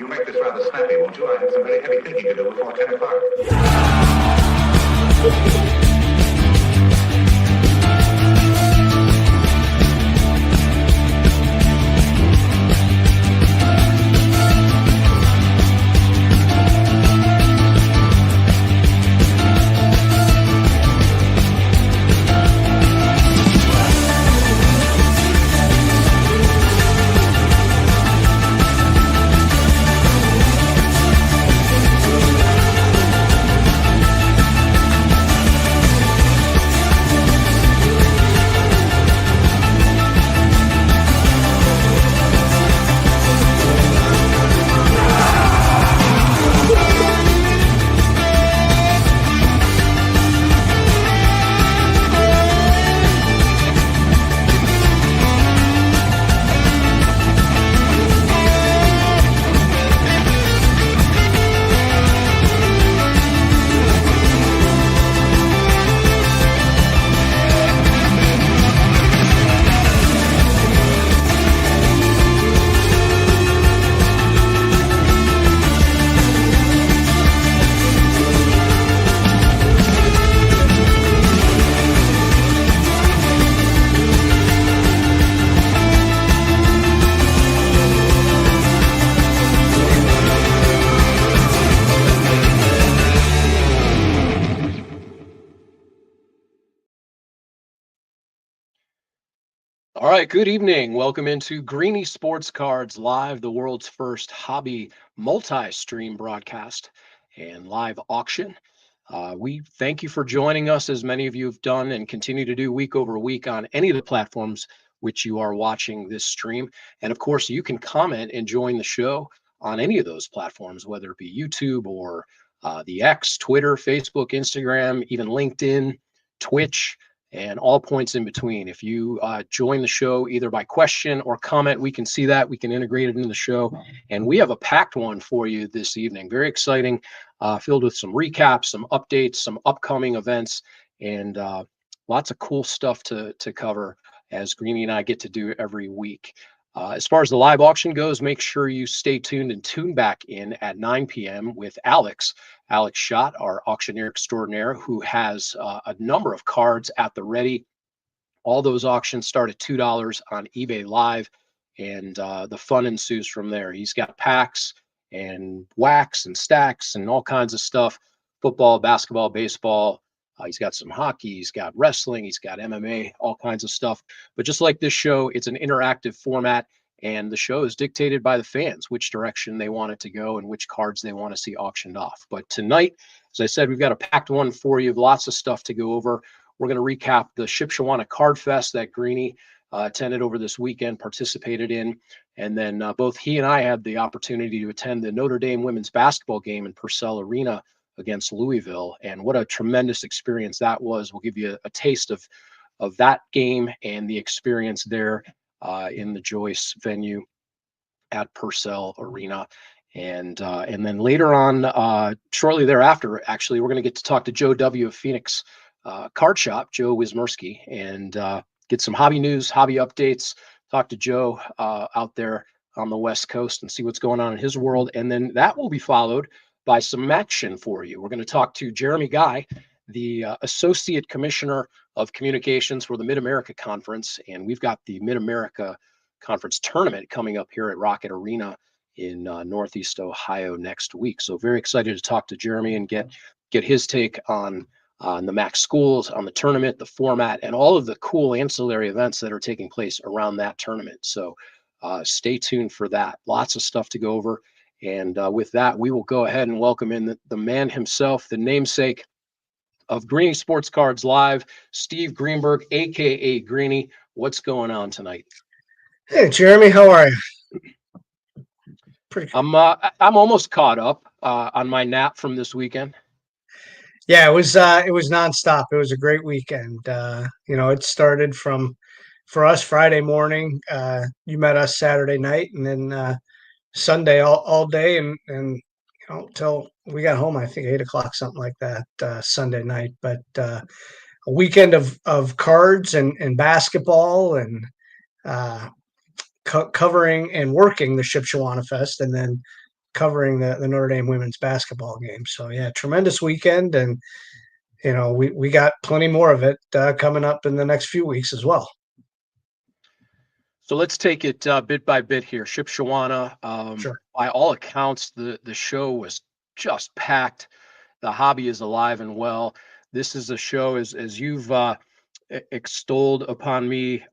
make this rather snappy, won't you? I have some very heavy thinking to do before 10 o'clock. All right, good evening. Welcome into Greenie Sports Cards Live, the world's first hobby multi-stream broadcast and live auction. We thank you for joining us, as many of you have done and continue to do week over week on any of the platforms which you are watching this stream. And of course, you can comment and join the show on any of those platforms, whether it be YouTube or the X, Twitter, Facebook, Instagram, even LinkedIn, Twitch, and all points in between. If you join the show either by question or comment, we can see that. We can integrate it into the show. And we have a packed one for you this evening. Very exciting, filled with some recaps, some updates, some upcoming events, and lots of cool stuff to cover, as Greenie and I get to do every week. As far as the live auction goes, make sure you stay tuned and tune back in at 9 p.m. with Alex Schott, our auctioneer extraordinaire, who has a number of cards at the ready. All those auctions start at $2 on eBay Live, and the fun ensues from there. He's got packs and wax and stacks and all kinds of stuff, football, basketball, baseball. He's got some hockey, he's got wrestling, he's got MMA, all kinds of stuff. But just like this show, it's an interactive format, and the show is dictated by the fans, which direction they want it to go and which cards they want to see auctioned off. But tonight, as I said, we've got a packed one for you, lots of stuff to go over. We're going to recap the Shipshewana Card Fest that Greenie attended over this weekend, participated in. And then both he and I had the opportunity to attend the Notre Dame women's basketball game in Purcell Arena against Louisville, and what a tremendous experience that was. We'll give you a taste of that game and the experience there in the Joyce venue at Purcell Arena. And then later on, shortly thereafter, actually, we're going to get to talk to Joe W. of Phoenix Card Shop, Joe Wismerski, and get some hobby news, hobby updates, talk to Joe out there on the West Coast and see what's going on in his world. And then that will be followed by some action for you. We're going to talk to Jeremy Guy, the Associate Commissioner of Communications for the Mid-America Conference, and we've got the Mid-America Conference tournament coming up here at Rocket Arena in Northeast Ohio next week. So very excited to talk to Jeremy and get his take on the MAC schools, on the tournament, the format, and all of the cool ancillary events that are taking place around that tournament. So stay tuned for that. Lots of stuff to go over. And with that, we will go ahead and welcome in the man himself, the namesake of Greenie Sports Cards Live, Steve Greenberg, a.k.a. Greenie. What's going on tonight? Hey, Jeremy, how are you? Pretty good. I'm almost caught up on my nap from this weekend. Yeah, it was nonstop. It was a great weekend. It started for us Friday morning. You met us Saturday night, and then Sunday all day, and till we got home, I think 8 o'clock, something like that, Sunday night. But a weekend of cards and basketball and covering and working the Shipshewana Fest, and then covering the Notre Dame women's basketball game. So yeah, tremendous weekend, and we got plenty more of it coming up in the next few weeks as well. So let's take it bit by bit here. Shipshewana, Sure. by all accounts, the show was just packed. The hobby is alive and well. This is a show, as you've extolled upon me,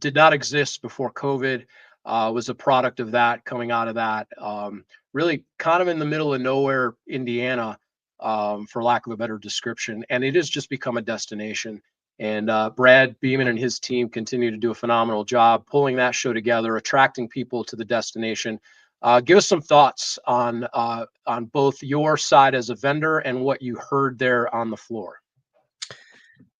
did not exist before COVID. Was a product of that, coming out of that. Really kind of in the middle of nowhere, Indiana, for lack of a better description. And it has just become a destination. And Brad Beeman and his team continue to do a phenomenal job pulling that show together, attracting people to the destination. Give us some thoughts on both your side as a vendor and what you heard there on the floor.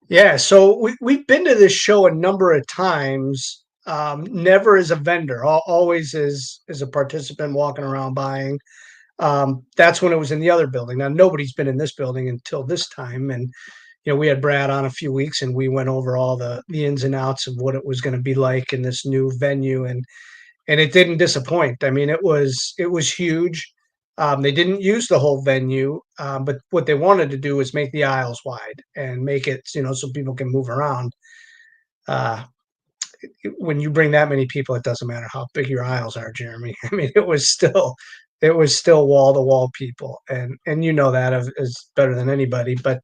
Yeah, so we've been to this show a number of times, never as a vendor, always as a participant walking around buying. That's when it was in the other building. Now, nobody's been in this building until this time. And, we had Brad on a few weeks, and we went over all the ins and outs of what it was going to be like in this new venue. And it didn't disappoint. I mean, it was huge. They didn't use the whole venue, but what they wanted to do was make the aisles wide and make it, so people can move around. When you bring that many people, it doesn't matter how big your aisles are, Jeremy. I mean, it was still wall to wall people, and that is better than anybody. But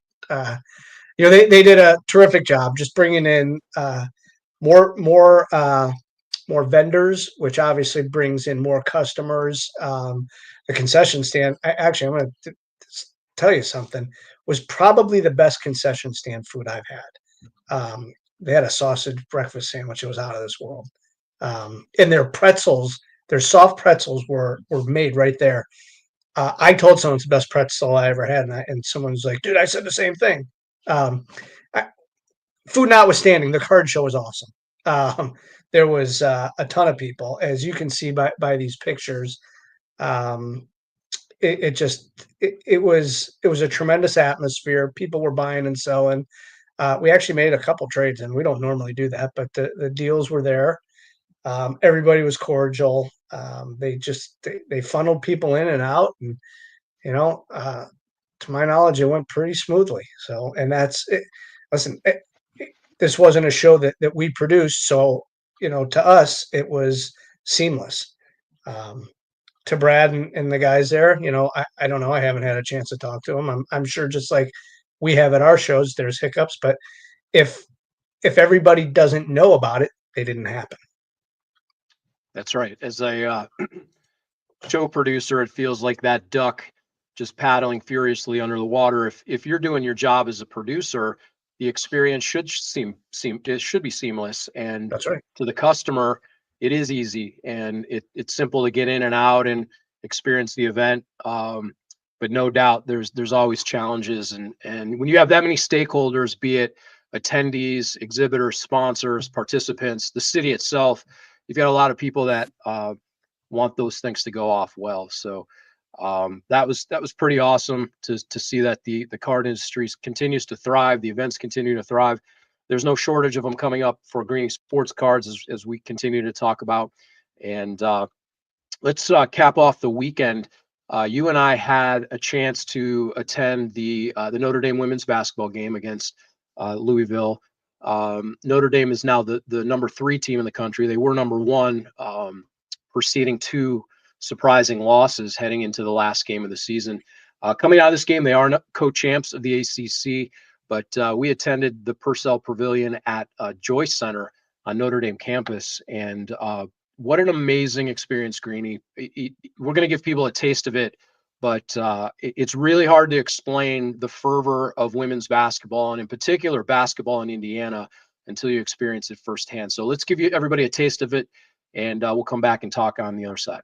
they did a terrific job just bringing in more vendors, which obviously brings in more customers. The concession stand, I'm going to tell you something, was probably the best concession stand food I've had. They had a sausage breakfast sandwich. It was out of this world. And their pretzels, their soft pretzels were made right there. I told someone it's the best pretzel I ever had, and someone's like, dude, I said the same thing. Food notwithstanding, the card show was awesome. There was a ton of people, as you can see by these pictures. It was a tremendous atmosphere. People were buying and selling. We actually made a couple trades, and we don't normally do that, but the deals were there. Everybody was cordial. They funneled people in and out, and to my knowledge, it went pretty smoothly. So, and that's it. Listen, this wasn't a show that we produced, so to us it was seamless. To Brad and the guys there, I don't know. I haven't had a chance to talk to them. I'm sure, just like we have at our shows, there's hiccups, but if everybody doesn't know about it, they didn't happen. That's right. As a show producer, it feels like that duck just paddling furiously under the water. If you're doing your job as a producer, the experience should be seamless. And that's right. To the customer, it is easy, and it's simple to get in and out and experience the event. But no doubt there's always challenges. And when you have that many stakeholders, be it attendees, exhibitors, sponsors, participants, the city itself, you've got a lot of people that want those things to go off well. So that was pretty awesome to see that the card industry continues to thrive. The events continue to thrive. There's no shortage of them coming up for Greenie Sports Cards as we continue to talk about. And let's cap off the weekend. You and I had a chance to attend the Notre Dame women's basketball game against Louisville. Notre Dame is now the number 3 team in the country. They were number 1, preceding 2 surprising losses heading into the last game of the season. Coming out of this game, they are co-champs of the ACC, but we attended the Purcell Pavilion at Joyce Center on Notre Dame campus, and what an amazing experience, Greenie. We're going to give people a taste of it, but it's really hard to explain the fervor of women's basketball, and in particular basketball in Indiana, until you experience it firsthand. So let's give everybody a taste of it, and we'll come back and talk on the other side.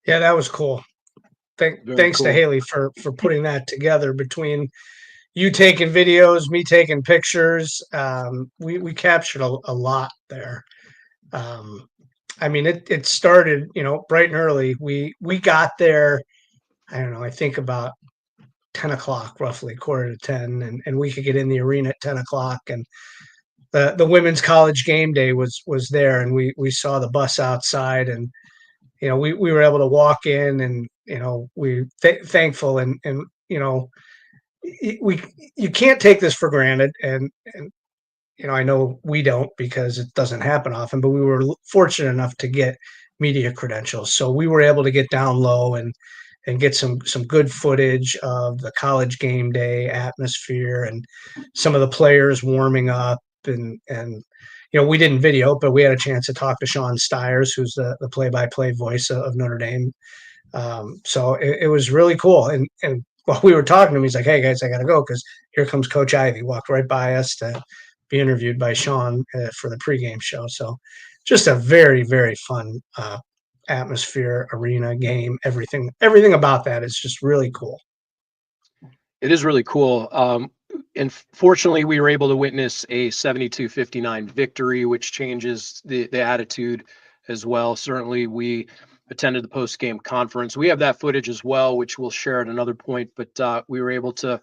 Yeah, that was cool. Very Thanks to cool. Haley for putting that together between you taking videos, me taking pictures. We captured a lot there. Um, I mean, it started, bright and early. We got there. I don't know. I think about 10 o'clock, roughly quarter to 10, and we could get in the arena at 10 o'clock. And the women's college game day was there, and we saw the bus outside, and we were able to walk in, and we thankful, and we you can't take this for granted, and I know we don't because it doesn't happen often, but we were fortunate enough to get media credentials, so we were able to get down low and get some good footage of the college game day atmosphere and some of the players warming up, and we didn't video, but we had a chance to talk to Sean Stiers, who's the play-by-play voice of Notre Dame. So it was really cool. And while we were talking to him, he's like, "Hey guys, I gotta go because here comes Coach Ivy." Walked right by us to be interviewed by Sean for the pregame show. So just a very, very fun atmosphere, arena, game, everything about that is just really cool. It is really cool. And fortunately, we were able to witness a 72-59 victory, which changes the attitude as well. Certainly, we attended the post-game conference. We have that footage as well, which we'll share at another point. But we were able to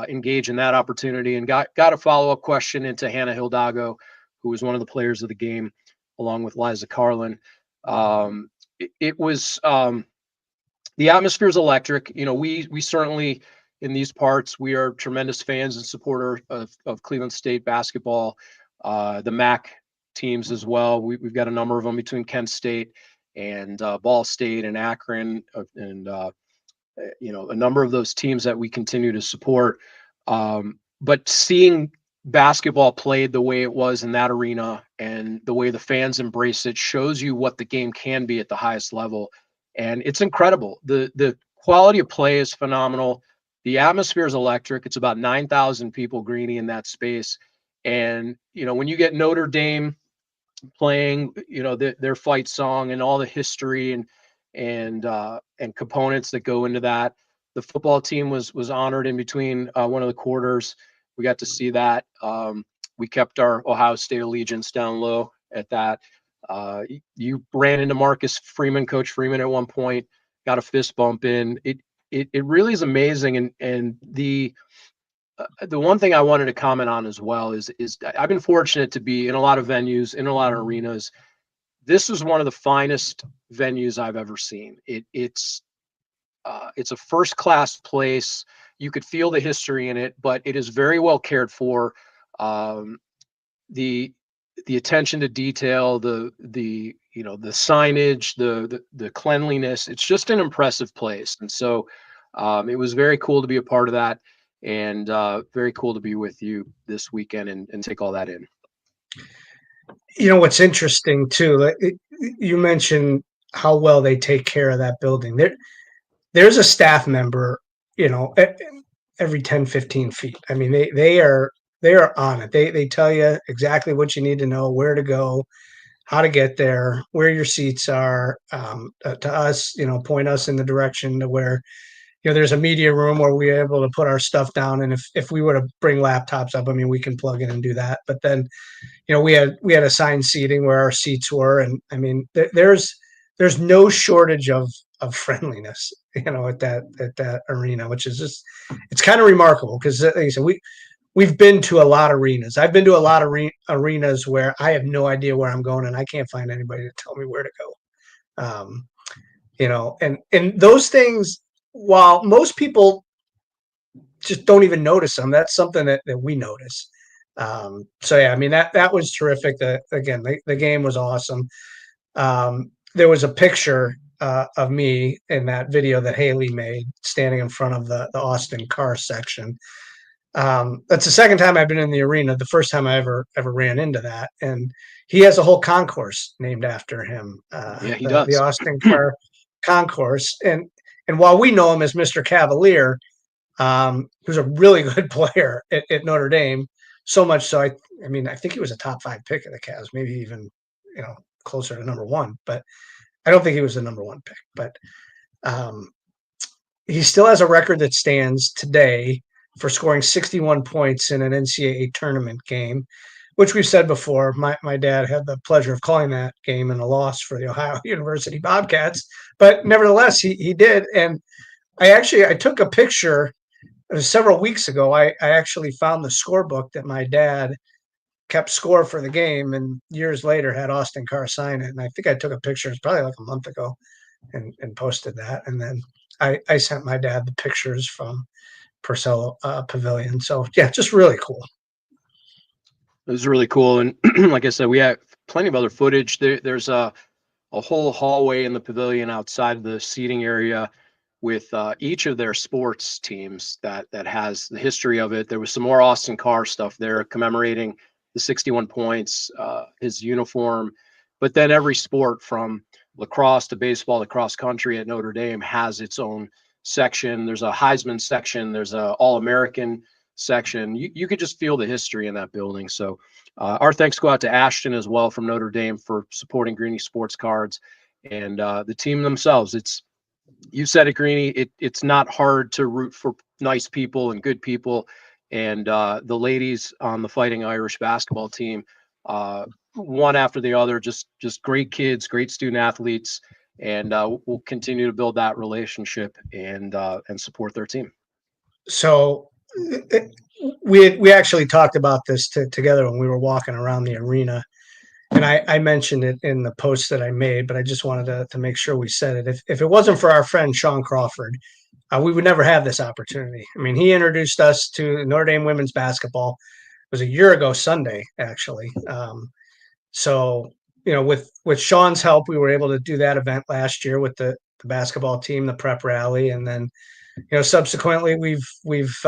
engage in that opportunity and got a follow-up question into Hannah Hildago, who was one of the players of the game, along with Liza Carlin. It was the atmosphere is electric. We certainly in these parts we are tremendous fans and supporter of Cleveland State basketball, the MAC teams as well. We've got a number of them between Kent State and Ball State and Akron, and a number of those teams that we continue to support. But seeing basketball played the way it was in that arena and the way the fans embrace it shows you what the game can be at the highest level. And it's incredible. The quality of play is phenomenal. The atmosphere is electric. It's about 9,000 people, Greenie, in that space. And, when you get Notre Dame playing, their fight song and all the history and components that go into that. The football team was honored in between one of the quarters. We got to see that. We kept our Ohio State allegiance down low at that. You ran into Marcus Freeman, Coach Freeman, at one point. Got a fist bump in. It really is amazing. And the one thing I wanted to comment on as well is I've been fortunate to be in a lot of venues, in a lot of arenas. This is one of the finest venues I've ever seen. It's a first class place. You could feel the history in it, but it is very well cared for. The attention to detail, the signage, the cleanliness. It's just an impressive place, and so it was very cool to be a part of that, and very cool to be with you this weekend and take all that in. What's interesting too, you mentioned how well they take care of that building. There's a staff member, every 10, 15 feet. I mean, they are on it. They tell you exactly what you need to know, where to go, how to get there, where your seats are, to us, point us in the direction to where, there's a media room where we're able to put our stuff down. And if we were to bring laptops up, I mean, we can plug in and do that. But then, we had assigned seating where our seats were. And I mean, there's no shortage of friendliness, at that arena, which is just, it's kind of remarkable because, like I said, we've been to a lot of arenas. I've been to a lot of arenas where I have no idea where I'm going and I can't find anybody to tell me where to go. And those things, while most people just don't even notice them, that's something that we notice. So yeah, I mean, that was terrific. Again, the game was awesome. There was a picture of me in that video that Haley made standing in front of the Austin car section. That's the second time I've been in the arena. The first time I ever ran into that, and he has a whole concourse named after him. Yeah, he the does. Austin car concourse, and while we know him as Mr. Cavalier, who's a really good player at Notre Dame, so much so I mean I think he was a top 5 pick of the Cavs, maybe even closer to number 1. But I don't think he was the number one pick, but he still has a record that stands today for scoring 61 points in an NCAA tournament game, which we've said before. My dad had the pleasure of calling that game in a loss for the Ohio University Bobcats, but nevertheless, he did. And I took a picture several weeks ago. I actually found the scorebook that my dad kept score for the game, and years later had Austin Carr sign it. And I think I took a picture. It's probably like a month ago, and posted that. And then I sent my dad the pictures from Purcell Pavilion. So yeah, just really cool. It was really cool. And like I said, we have plenty of other footage. There's a whole hallway in the pavilion outside of the seating area with each of their sports teams that has the history of it. There was some more Austin Carr stuff there commemorating the 61 points, his uniform. But then every sport from lacrosse to baseball to cross country at Notre Dame has its own section. There's a Heisman section. There's a All-American section. You could just feel the history in that building. So our thanks go out to Ashton as well from Notre Dame for supporting Greenie Sports Cards and the team themselves. You said it, Greenie. It's not hard to root for nice people and good people. And the ladies on the Fighting Irish basketball team, one after the other, just great kids, great student athletes, and we'll continue to build that relationship and support their team. So we actually talked about this together when we were walking around the arena. And I mentioned it in the post that I made, but I just wanted to make sure we said it. If it wasn't for our friend Sean Crawford, we would never have this opportunity. I mean, he introduced us to Notre Dame women's basketball. It was a year ago Sunday, actually. So, with Sean's help, we were able to do that event last year with the basketball team, the prep rally, and then, subsequently we've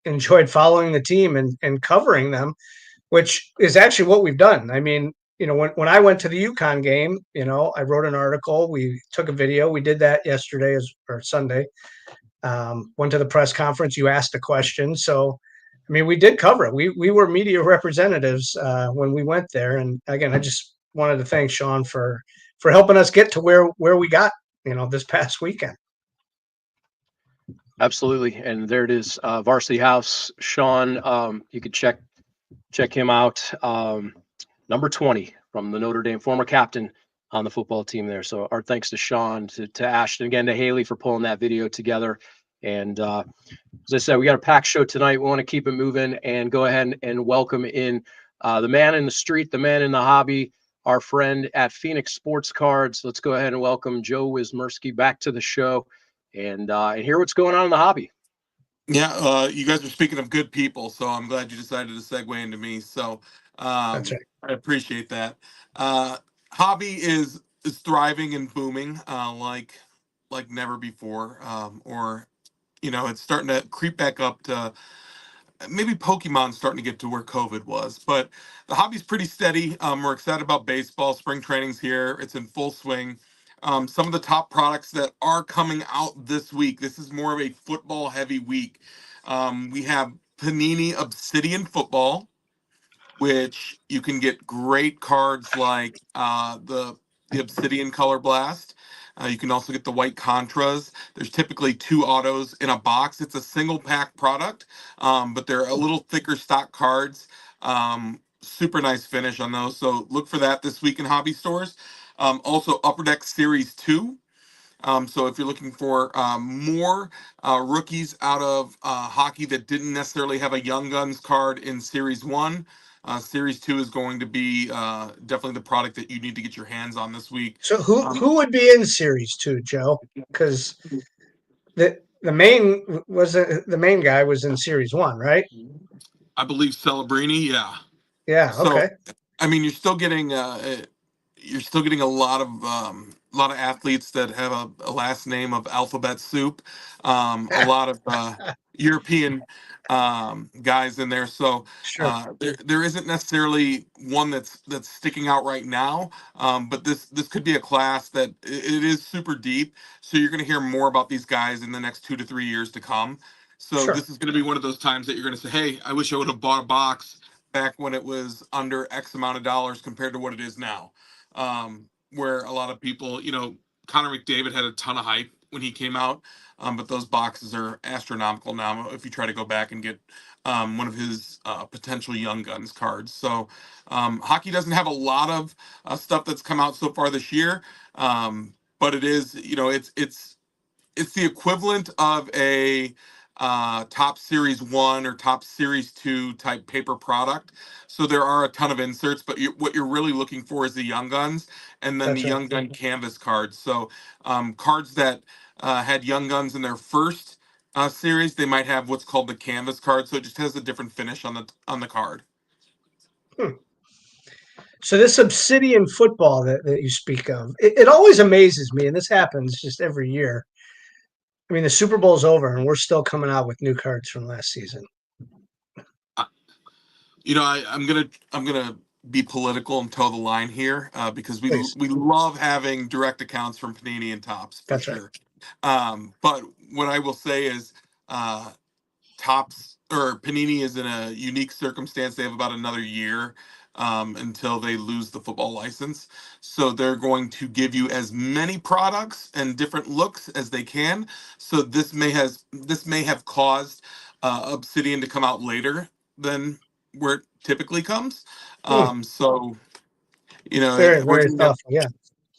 enjoyed following the team and covering them, which is actually what we've done. I mean, when I went to the UConn game, I wrote an article, we took a video, we did that yesterday or Sunday. Went to the press conference, you asked a question. So, I mean, we did cover it. We were media representatives when we went there. And again, I just wanted to thank Sean for helping us get to where we got, this past weekend. Absolutely. And there it is, Varsity House. Sean, you could check him out. Number 20 from the Notre Dame, former captain on the football team there. So our thanks to Sean, to Ashton, again, to Haley for pulling that video together. And as I said, we got a packed show tonight. We want to keep it moving and go ahead and welcome in the man in the street, the man in the hobby, our friend at Phoenix Sports Cards. Let's go ahead and welcome Joe Wismerski back to the show and hear what's going on in the hobby. Yeah, you guys are speaking of good people, so I'm glad you decided to segue into me. So That's right. I appreciate that. Hobby is thriving and booming like never before, or it's starting to creep back up to maybe Pokemon's starting to get to where COVID was, but the hobby's pretty steady. We're excited about baseball. Spring training's here. It's in full swing. Some of the top products that are coming out this week. This is more of a football heavy week. We have Panini Obsidian Football, which you can get great cards like the Obsidian Color Blast. You can also get the white Contras. There's typically 2 autos in a box. It's a single pack product, but they're a little thicker stock cards. Super nice finish on those. So look for that this week in hobby stores. Also, Upper Deck Series 2. So if you're looking for more rookies out of hockey that didn't necessarily have a Young Guns card in Series 1, Series 2 is going to be definitely the product that you need to get your hands on this week. So who would be in Series 2, Joe? Because the main guy was in Series 1, right? I believe Celebrini, yeah. Yeah. So, Okay. I mean, you're still getting a lot of athletes that have a last name of alphabet soup. A lot of European guys in there. So Sure. there isn't necessarily one that's sticking out right now. But this could be a class that it is super deep. So you're going to hear more about these guys in the next 2 to 3 years to come. So Sure. this is going to be one of those times that you're going to say, hey, I wish I would have bought a box back when it was under X amount of dollars compared to what it is now. where a lot of people, Connor McDavid had a ton of hype when he came out, but those boxes are astronomical now if you try to go back and get one of his potential Young Guns cards. So hockey doesn't have a lot of stuff that's come out so far this year, but it is, it's the equivalent of a top series 1 or top series 2 type paper product. So there are a ton of inserts, but what you're really looking for is the Young Guns and then the That's right. Young Gun canvas cards. So cards that had Young Guns in their first series, they might have what's called the canvas card. So it just has a different finish on the card. So this Obsidian football that you speak of, it always amazes me, and this happens just every year. I mean, the Super Bowl's over, and we're still coming out with new cards from last season. I'm gonna be political and toe the line here because we Please. we love having direct accounts from Panini and Topps for That's right. sure. But what I will say is, Topps or Panini is in a unique circumstance. They have about another year until they lose the football license, so they're going to give you as many products and different looks as they can. So this may have caused Obsidian to come out later than where it typically comes. So Very, we're very gonna get thoughtful. Yeah.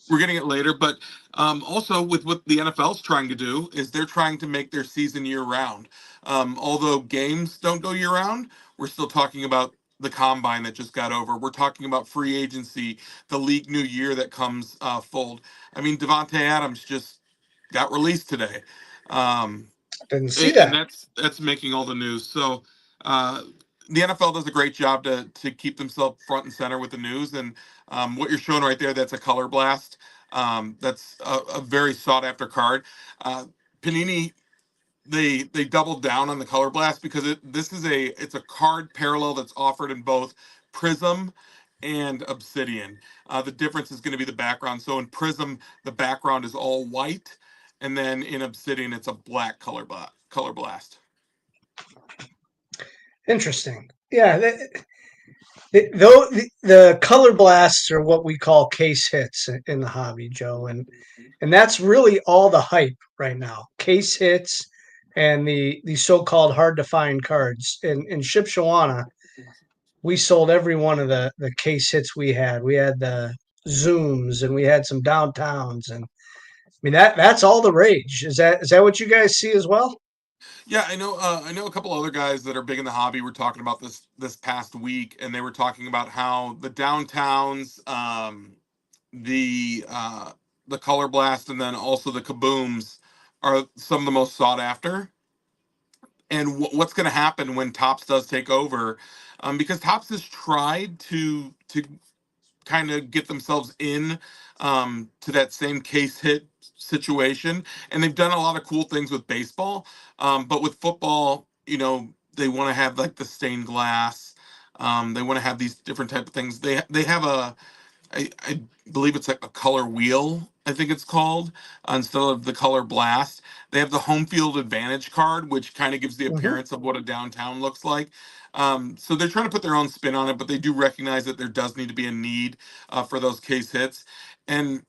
we're getting it later, but also with what the NFL's trying to do is they're trying to make their season year round. Although games don't go year round, we're still talking about the combine that just got over. We're talking about free agency, the league new year that comes fold. I mean, Devontae Adams just got released today. Um, Didn't see and that. that's making all the news. So uh, the NFL does a great job to keep themselves front and center with the news. And what you're showing right there, that's a color blast. That's a very sought after card. Panini, they doubled down on the color blast because it's a card parallel that's offered in both Prism and Obsidian. The difference is going to be the background. So in Prism, the background is all white, and then in Obsidian, it's a black color blast. Interesting. Yeah. The color blasts are what we call case hits in the hobby, Joe, and that's really all the hype right now. Case hits and the so-called hard to find cards. In Shipshewana, we sold every one of the case hits we had. We had the zooms and we had some downtowns, and I mean that's all the rage. Is that what you guys see as well? Yeah, I know. I know a couple other guys that are big in the hobby were talking about this past week, and they were talking about how the downtowns, the uh, the color blast, and then also the kabooms are some of the most sought after. And what's going to happen when Topps does take over? Because Topps has tried to kind of get themselves in to that same case hit situation, and they've done a lot of cool things with baseball. But with football, they want to have like the stained glass. They want to have these different type of things. They have I believe it's like a color wheel, I think it's called, instead of the color blast. They have the home field advantage card, which kind of gives the Hmm. appearance of what a downtown looks like. So they're trying to put their own spin on it, but they do recognize that there does need to be a need for those case hits. And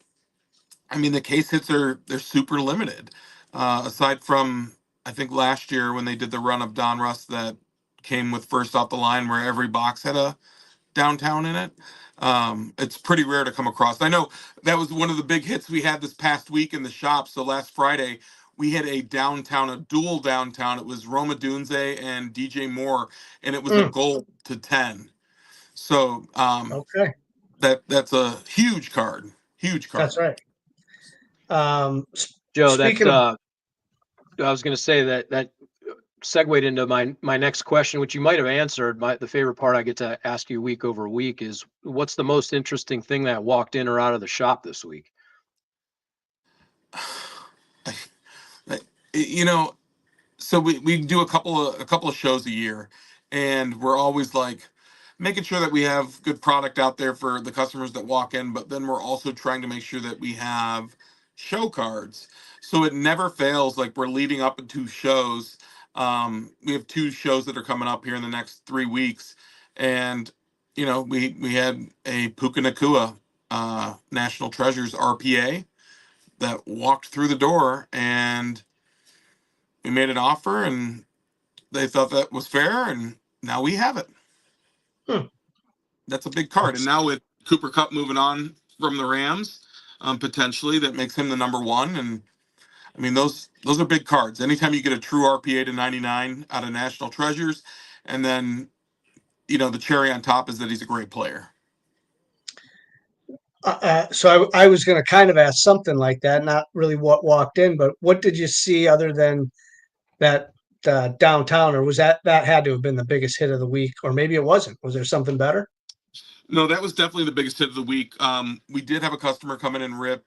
I mean, the case hits they're super limited. Aside from, I think last year when they did the run of Donruss that came with first off the line, where every box had a downtown in it. It's pretty rare to come across. I know that was one of the big hits we had this past week in the shop. So last Friday, we had a dual downtown. It was Roma Dunze and DJ Moore, and it was a gold to 10. So Okay, that's a huge card. Huge that's card. right. Joe, Speaking of, I was going to say that segued into my next question, which you might have answered. The favorite part I get to ask you week over week is, what's the most interesting thing that walked in or out of the shop this week? You know, so we do a couple of shows a year, and we're always like making sure that we have good product out there for the customers that walk in, but then we're also trying to make sure that we have show cards, so it never fails. Like, we're leading up into shows. We have two shows that are coming up here in the next 3 weeks, and we had a Puka Nakua National Treasures RPA that walked through the door, and we made an offer, and they thought that was fair, and now we have it. Hmm. That's a big card. And now with Cooper Kupp moving on from the Rams, potentially that makes him the number one. And I mean, those are big cards. Anytime you get a true RPA to 99 out of National Treasures, and then the cherry on top is that he's a great player. So I was going to kind of ask something like that, not really what walked in, but what did you see other than that downtown, or was that had to have been the biggest hit of the week, or maybe it wasn't? Was there something better? No, that was definitely the biggest hit of the week. We did have a customer come in and rip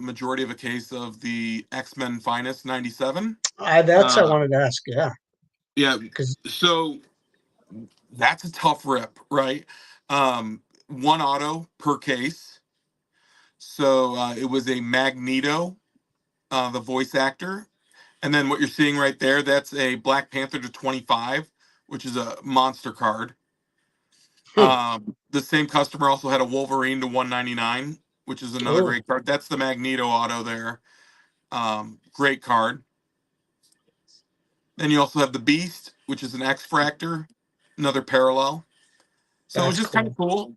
majority of a case of the X-Men Finest 97. I wanted to ask. Yeah. Yeah. 'Cause- So that's a tough rip, right? One auto per case. So it was a Magneto, the voice actor. And then what you're seeing right there, that's a Black Panther to 25, which is a monster card. The same customer also had a Wolverine to 199, which is another great card. That's the Magneto auto there. Great card. Then you also have the Beast, which is an X-Fractor, another parallel. So it was just kind of cool.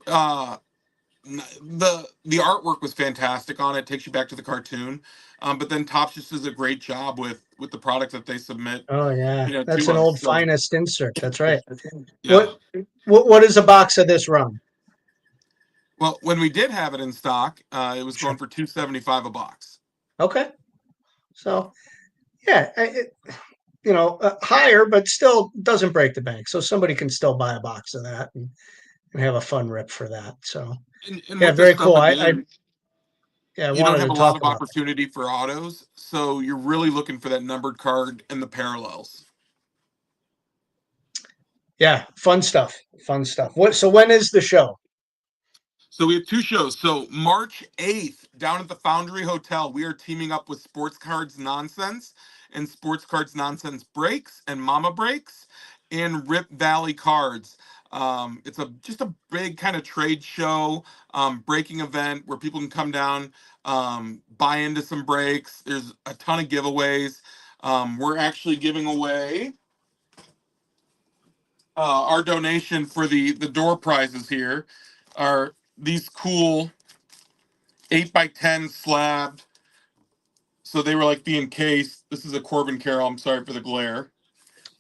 The artwork was fantastic on it. Takes you back to the cartoon. But then Topps just does a great job with the product that they submit. Oh yeah, that's to an us. old So, Finest insert. That's right. yeah. What is a box of this run? Well, when we did have it in stock, it was Sure. going for $275 a box. Okay, so yeah, higher, but still doesn't break the bank. So somebody can still buy a box of that and have a fun rip for that. So And yeah, with very this stuff, cool. again, I you don't wanted have to a lot talk of about that. opportunity for autos, so you're really looking for that numbered card and the parallels. Yeah, fun stuff. Fun stuff. So when is the show? So we have two shows. So March 8th, down at the Foundry Hotel, we are teaming up with Sports Cards Nonsense and Sports Cards Nonsense Breaks and Mama Breaks and Rip Valley Cards. It's just a big kind of trade show, breaking event where people can come down, buy into some breaks. There's a ton of giveaways. We're actually giving away our donation for the door prizes here are these cool 8x10 slabbed. So they were like the encased. This is a Corbin Carroll. I'm sorry for the glare.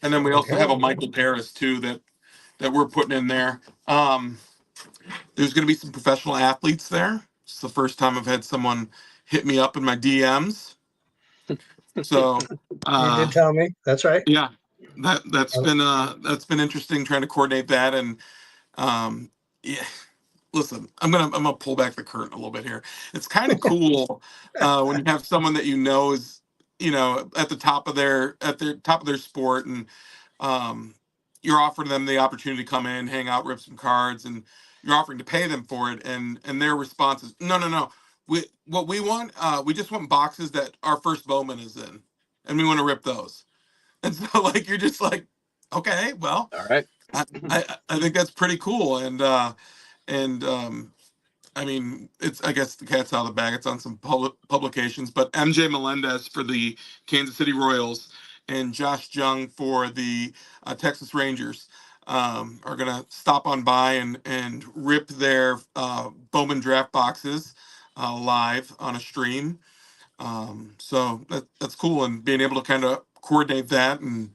And then we also have a Michael Paris too that we're putting in there. There's going to be some professional athletes there. It's the first time I've had someone hit me up in my DMs. So you did tell me. That's right. Yeah, that's been interesting trying to coordinate that. And yeah, listen, I'm gonna pull back the curtain a little bit here. It's kind of cool when you have someone that is at the top of their sport, and you're offering them the opportunity to come in, hang out, rip some cards, and you're offering to pay them for it, and their response is no. What we want, we just want boxes that our first Bowman is in, and we want to rip those. And so like you're just like, okay, well, All right. I think that's pretty cool, and I mean, I guess the cat's out of the bag. It's on some publications, but MJ Melendez for the Kansas City Royals and Josh Jung for the Texas Rangers are gonna stop on by and rip their Bowman draft boxes live on a stream. So that's cool, and being able to kind of coordinate that and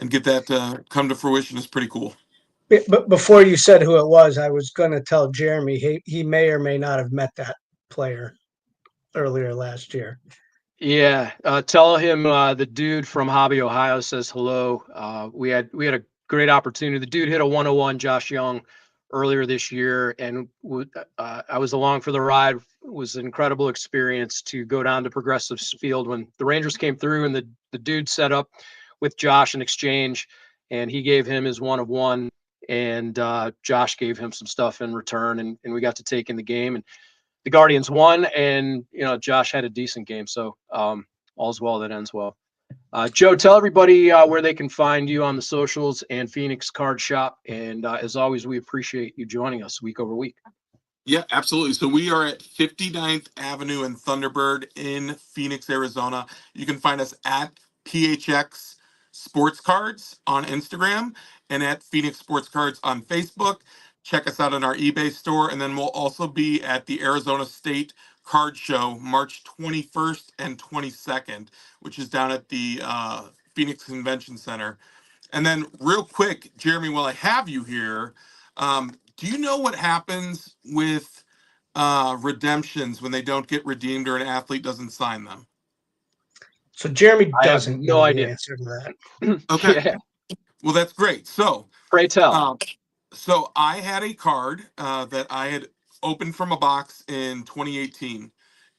get that to come to fruition is pretty cool. But before you said who it was, I was going to tell Jeremy he may or may not have met that player earlier last year. Yeah, tell him the dude from Hobby, Ohio says hello. We had a great opportunity. The dude hit a 101 Josh Young earlier this year, and I was along for the ride. It was an incredible experience to go down to Progressive Field when the Rangers came through, and the dude set up with Josh an exchange, and he gave him his 1 of 1, and Josh gave him some stuff in return, and we got to take in the game, and the Guardians won, and Josh had a decent game. So all's well that ends well. Joe, tell everybody where they can find you on the socials and Phoenix Card Shop. And as always, we appreciate you joining us week over week. Yeah, absolutely. So we are at 59th Avenue and Thunderbird in Phoenix, Arizona. You can find us at PHX Sports Cards on Instagram and at Phoenix Sports Cards on Facebook. Check us out on our eBay store. And then we'll also be at the Arizona State Card Show March 21st and 22nd, which is down at the Phoenix Convention Center. And then, real quick, Jeremy, while I have you here, do you know what happens with redemptions when they don't get redeemed or an athlete doesn't sign them? So Jeremy I have doesn't no know the idea. answer to that. Okay, Yeah, well, that's great. So, pray tell. um, so I had a card that I had opened from a box in 2018,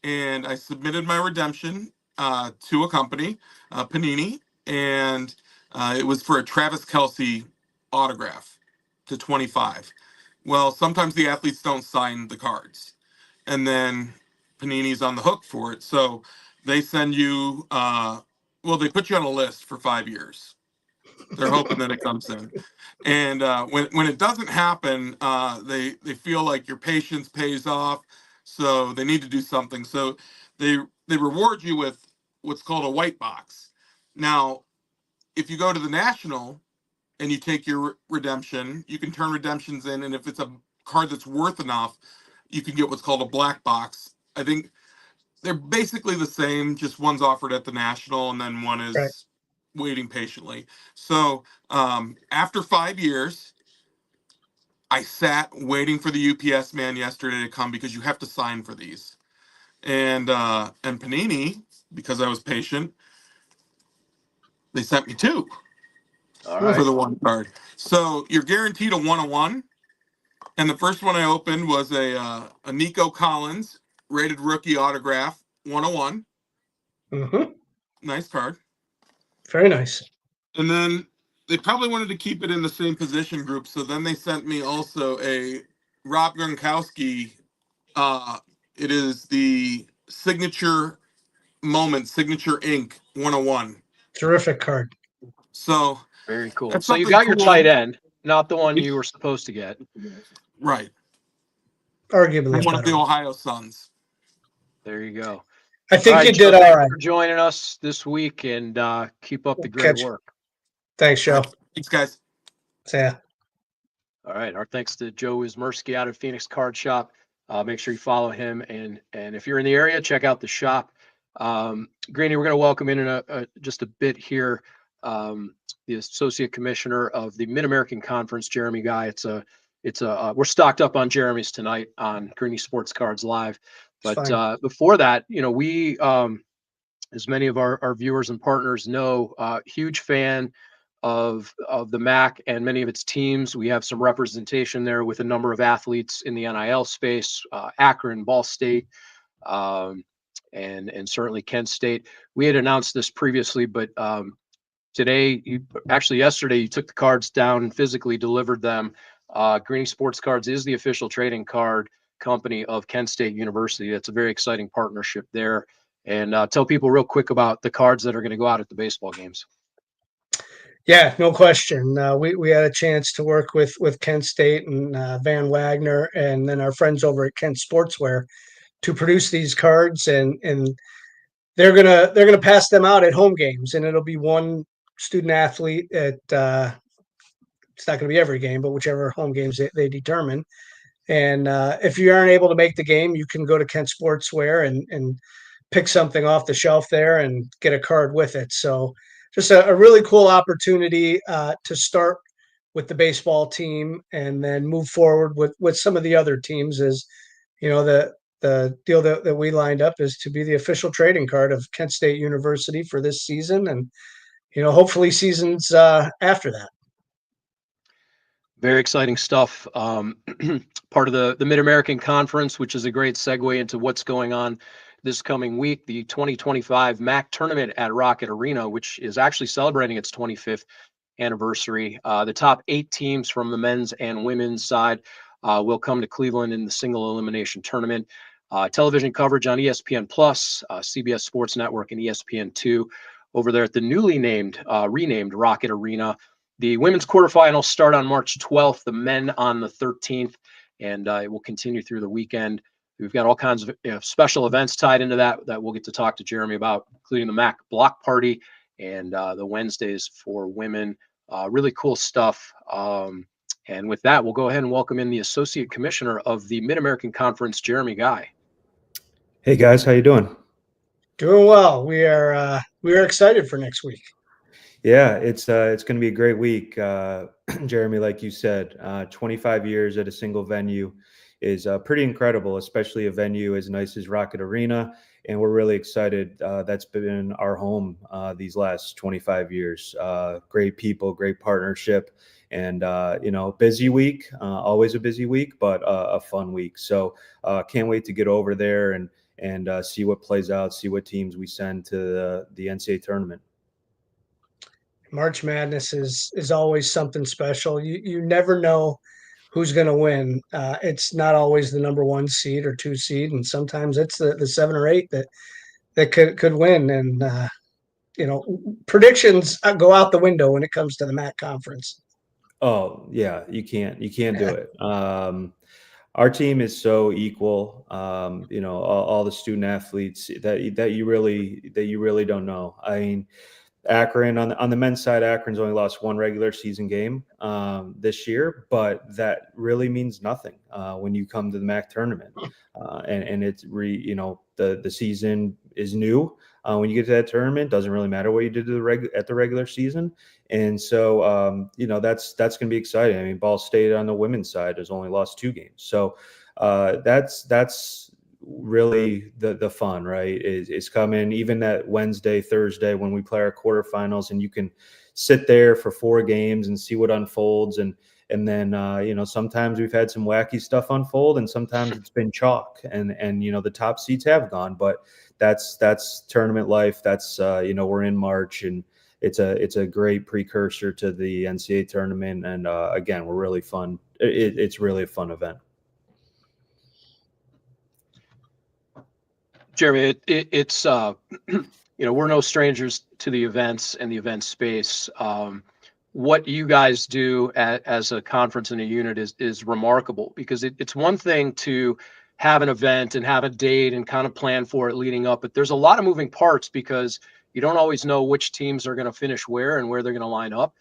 and I submitted my redemption to a company, Panini, and it was for a Travis Kelce autograph to 25. Well, sometimes the athletes don't sign the cards, and then Panini's on the hook for it. So they send you, well, they put you on a list for 5 years. They're hoping that it comes in. And when it doesn't happen, they feel like your patience pays off, so they need to do something. So they they reward you with what's called a white box. Now, if you go to the national and you take your redemption, you can turn redemptions in, and if it's a card that's worth enough, you can get what's called a black box. I think they're basically the same, just one's offered at the national, and then one Right. is waiting patiently. So after 5 years, I sat waiting for the UPS man yesterday to come because you have to sign for these. And Panini, because I was patient, they sent me two All Hmm. for right. the one card. So you're guaranteed a 101. And the first one I opened was a Nico Collins rated rookie autograph 101. Mm-hmm. Nice card. Very nice. And then they probably wanted to keep it in the same position group, so then they sent me also a Rob Gronkowski. Uh, it is the signature moment, signature ink 101. Terrific card. So Very cool. that's So you something got your tight cool. end, not the one you were supposed to get. Right. Arguably I'm a one of better the one. Ohio Suns. There you go. I All think right, you Joe, did all thanks right. for joining us this week, and keep up the We'll great catch. work. Thanks, All Joe. right. Thanks, guys. See ya. All right. Our thanks to Joe Wismerski out at Phoenix Card Shop. Make sure you follow him, and if you're in the area, check out the shop. Greenie, we're going to welcome in just a bit here the Associate Commissioner of the Mid-American Conference, Jeremy Guy. We're stocked up on Jeremy's tonight on Greenie Sports Cards Live. It's But fine. before that, we, as many of our viewers and partners know, huge fan of the MAC and many of its teams. We have some representation there with a number of athletes in the NIL space, Akron, Ball State, and certainly Kent State. We had announced this previously, but today, yesterday, you took the cards down and physically delivered them. Greenie Sports Cards is the official trading card company of Kent State University. That's a very exciting partnership there. And tell people real quick about the cards that are going to go out at the baseball games. Yeah, no question. We had a chance to work with Kent State and Van Wagner, and then our friends over at Kent Sportswear to produce these cards, and they're gonna pass them out at home games, and it'll be one student athlete at. It's not going to be every game, but whichever home games they determine. And if you aren't able to make the game, you can go to Kent Sportswear and pick something off the shelf there and get a card with it. So just a really cool opportunity to start with the baseball team and then move forward with some of the other teams. As you know, the deal that we lined up is to be the official trading card of Kent State University for this season, and hopefully seasons after that. Very exciting stuff. Part of the Mid-American Conference, which is a great segue into what's going on this coming week, the 2025 MAC tournament at Rocket Arena, which is actually celebrating its 25th anniversary. The top 8 teams from the men's and women's side will come to Cleveland in the single elimination tournament. Television coverage on ESPN Plus, CBS Sports Network, and ESPN2 over there at the newly renamed Rocket Arena. The women's quarterfinals start on March 12th, the men on the 13th, and it will continue through the weekend. We've got all kinds of special events tied into that we'll get to talk to Jeremy about, including the Mac Block Party and the Wednesdays for women. Really cool stuff. And with that, we'll go ahead and welcome in the Associate Commissioner of the Mid-American Conference, Jeremy Guy. Hey guys, how you doing? Doing well. We are excited for next week. Yeah, it's going to be a great week. Jeremy, like you said, 25 years at a single venue is pretty incredible, especially a venue as nice as Rocket Arena. And we're really excited. That's been our home these last 25 years. Great people, great partnership, and busy week. Always a busy week, but a fun week. So can't wait to get over there and see what plays out, see what teams we send to the NCAA tournament. March Madness is always something special. You never know who's going to win. It's not always the number 1 seed or 2 seed, and sometimes it's the 7 or 8 that could win. And predictions go out the window when it comes to the MAC conference. Oh yeah, you can't do it. Our team is so equal. All the student athletes that you really don't know. I mean, Akron on the men's side, Akron's only lost 1 regular season game this year, but that really means nothing when you come to the MAC tournament. And it's the season is new. When you get to that tournament, doesn't really matter what you did at the regular season. And so, that's going to be exciting. I mean, Ball State on the women's side has only lost 2 games. So that's really the fun, right? Is coming even that Wednesday, Thursday when we play our quarterfinals, and you can sit there for 4 games and see what unfolds. And then, sometimes we've had some wacky stuff unfold, and sometimes it's been chalk, and the top seeds have gone, but that's tournament life. That's, we're in March, and it's a great precursor to the NCAA tournament. And again, we're really fun. It's really a fun event. Jeremy, it's we're no strangers to the events and the event space. What you guys do as a conference and a unit is remarkable, because it's one thing to have an event and have a date and kind of plan for it leading up, but there's a lot of moving parts because you don't always know which teams are going to finish where and where they're going to line up.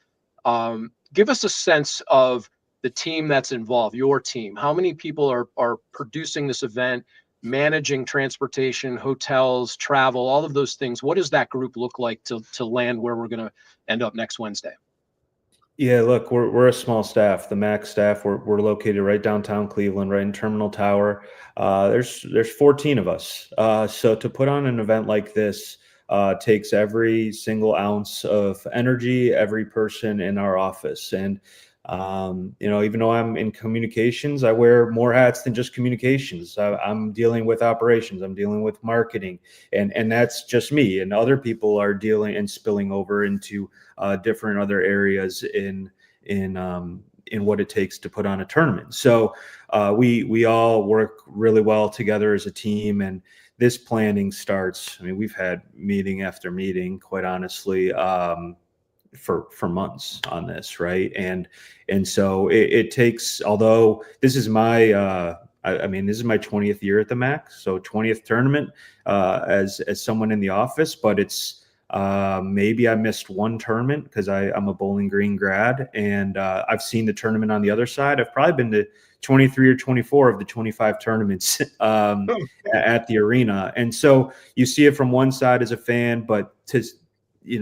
Give us a sense of the team that's involved, your team. How many people are producing this event, managing transportation, hotels, travel, all of those things? What does that group look like to land where we're going to end up next Wednesday? Yeah, look, we're a small staff. The MAC staff, we're located right downtown Cleveland, right in Terminal Tower. There's 14 of us. So to put on an event like this takes every single ounce of energy, every person in our office. And even though I'm in communications, I wear more hats than just communications. I'm dealing with operations, I'm dealing with marketing, and that's just me. And other people are dealing and spilling over into different other areas in what it takes to put on a tournament. So we all work really well together as a team, and this planning starts. I mean, we've had meeting after meeting, quite honestly, for months on this, right? And so it takes, although this is my this is my 20th year at the MAC, so 20th tournament as someone in the office, but it's maybe I missed 1 tournament because I'm a Bowling Green grad, and I've seen the tournament on the other side. I've probably been to 23 or 24 of the 25 tournaments at the arena. And so you see it from one side as a fan, but you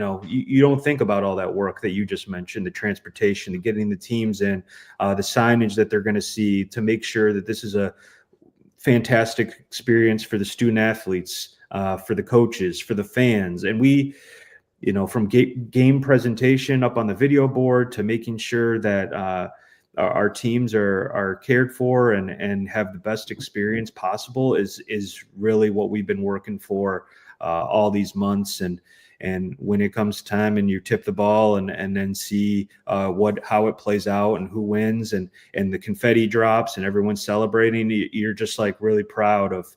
don't think about all that work that you just mentioned, the transportation, the getting the teams in, the signage that they're going to see to make sure that this is a fantastic experience for the student athletes, for the coaches, for the fans. And we, from game presentation up on the video board to making sure that our teams are cared for and have the best experience possible is really what we've been working for all these months. And when it comes time and you tip the ball and then see how it plays out and who wins and the confetti drops and everyone's celebrating, you're just like really proud of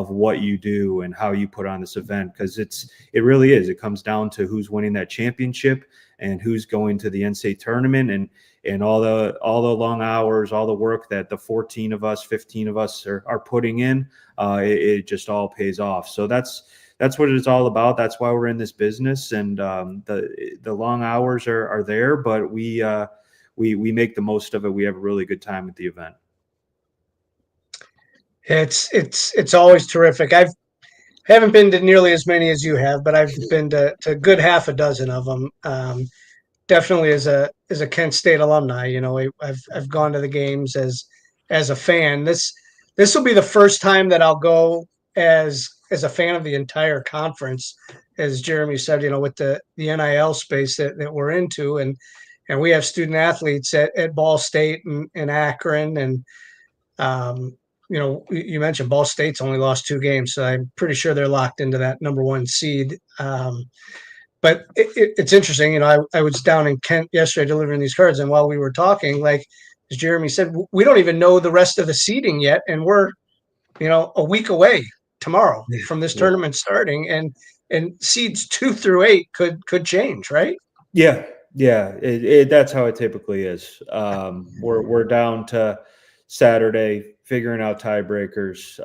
what you do and how you put on this event, because it really is. It comes down to who's winning that championship, and who's going to the NCAA tournament, and all the long hours, all the work that the 14 of us, 15 of us are putting in, it just all pays off. So that's what it's all about. That's why we're in this business, and the long hours are there, but we make the most of it. We have a really good time at the event. It's always terrific. Haven't been to nearly as many as you have, but I've been to a good half a dozen of them. Definitely as a Kent State alumni, I've gone to the games as a fan. This will be the first time that I'll go as a fan of the entire conference, as Jeremy said, with the NIL space that we're into, and we have student athletes at Ball State and Akron, and you mentioned Ball State's only lost 2 games, so I'm pretty sure they're locked into that number 1 seed. But it's interesting. I was down in Kent yesterday delivering these cards, and while we were talking, like as Jeremy said, we don't even know the rest of the seeding yet, and we're a week away tomorrow from this tournament starting, and seeds 2 through 8 could change, right? Yeah. That's how it typically is. We're down to Saturday figuring out tiebreakers.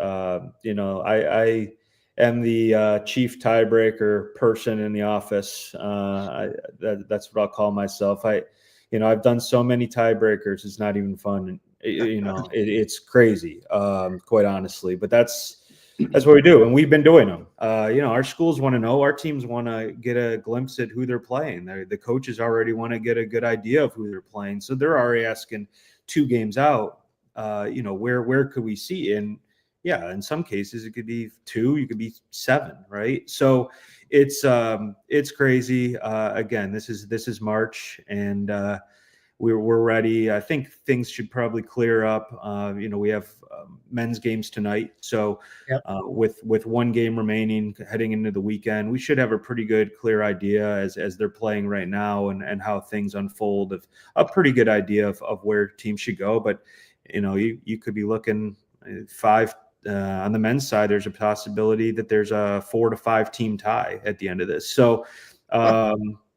I am the chief tiebreaker person in the office. That's what I'll call myself. I've done so many tiebreakers. It's not even fun. It's crazy, quite honestly. But that's what we do, and we've been doing them. Our schools want to know. Our teams want to get a glimpse at who they're playing. The coaches already want to get a good idea of who they're playing, so they're already asking 2 games out. Where could we see? And yeah, in some cases it could be 2, you could be 7, right? So it's crazy. Again, this is March, and we're ready. I think things should probably clear up. We have men's games tonight, so yep. With 1 game remaining heading into the weekend, we should have a pretty good clear idea as they're playing right now and how things unfold, of a pretty good idea of where teams should go. But you could be looking 5 on the men's side. There's a possibility that there's a 4 to 5 team tie at the end of this. So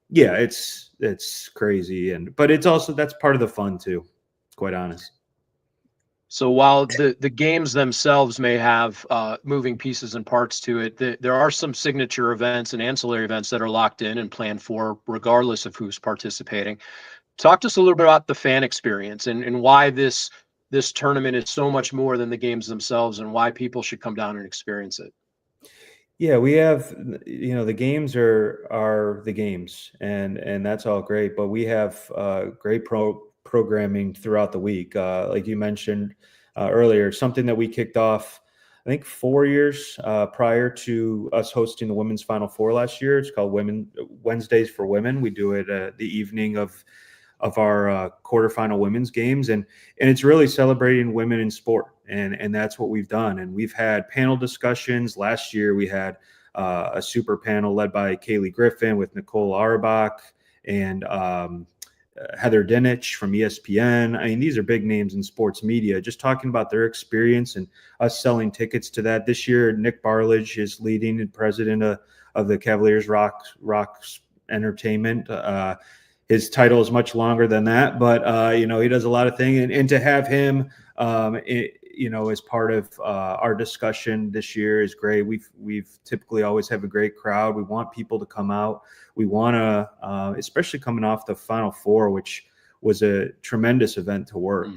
yeah, it's crazy, but it's also, that's part of the fun too, quite honest. So while the games themselves may have moving pieces and parts to it, there are some signature events and ancillary events that are locked in and planned for regardless of who's participating. Talk to us a little bit about the fan experience and why this tournament is so much more than the games themselves, and why people should come down and experience it. Yeah, we have, the games are the games, and that's all great, but we have great programming throughout the week. Like you mentioned earlier, something that we kicked off, I think 4 years prior to us hosting the Women's Final Four last year. It's called Wednesdays for Women. We do it the evening of our quarterfinal women's games, and it's really celebrating women in sport, and that's what we've done. And we've had panel discussions. Last year we had a super panel led by Kaylee Griffin with Nicole Auerbach and Heather Dinich from ESPN. I mean, these are big names in sports media, just talking about their experience and us selling tickets to that. This year, Nick Barlage is leading and president of the Cavaliers Rocks Entertainment. His title is much longer than that, but he does a lot of things, and to have him, as part of our discussion this year is great. We've typically always have a great crowd. We want people to come out. We want to, especially coming off the Final Four, which was a tremendous event to work.